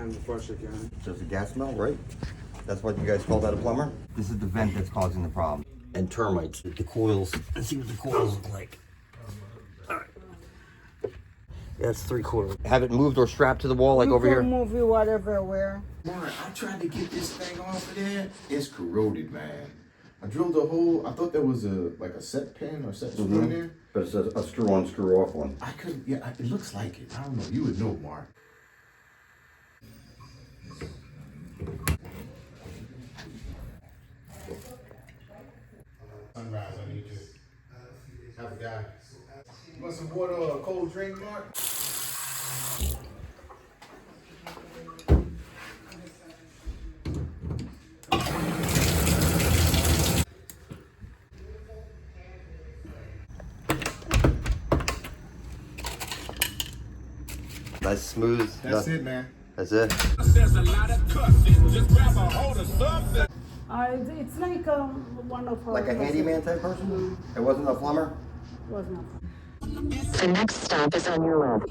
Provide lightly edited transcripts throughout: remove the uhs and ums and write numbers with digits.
can before she can. There's a gas smell, right? That's what you guys call that, a plumber? This is the vent that's causing the problem. And termites. The coils. Let's see what the coils look like. All right. Yeah, it's 3/4. Have it moved or strapped to the wall like over here? Move you whatever where. Mark, I tried to get this thing off of there. It's corroded, man. I drilled a hole. I thought there was a set pin or set screw in there. But it's a screw on, screw off one. I couldn't. Yeah, it looks like it. I don't know. You would know, Mark. Sunrise, I need to have a guy. You want some water or a cold drink, Mark? Nice, smooth. That's it, man. That's it. There's a lot of cussing. Just grab a hold of something. It's like one of our. Like a handyman type person? It wasn't a plumber? Was not. The next stop is on your left.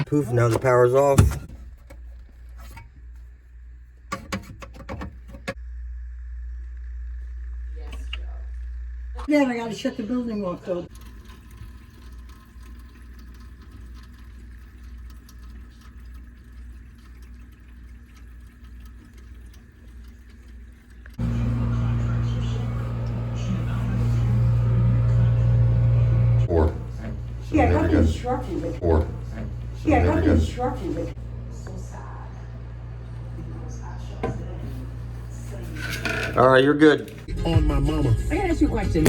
Poof, now the power's off. Yeah, I gotta shut the building off though. Four. Yeah, I there got we the go. instructions. But, Four. yeah, I there got we the go. instructions. But, All right, you're good. On my mama. I gotta ask you a question.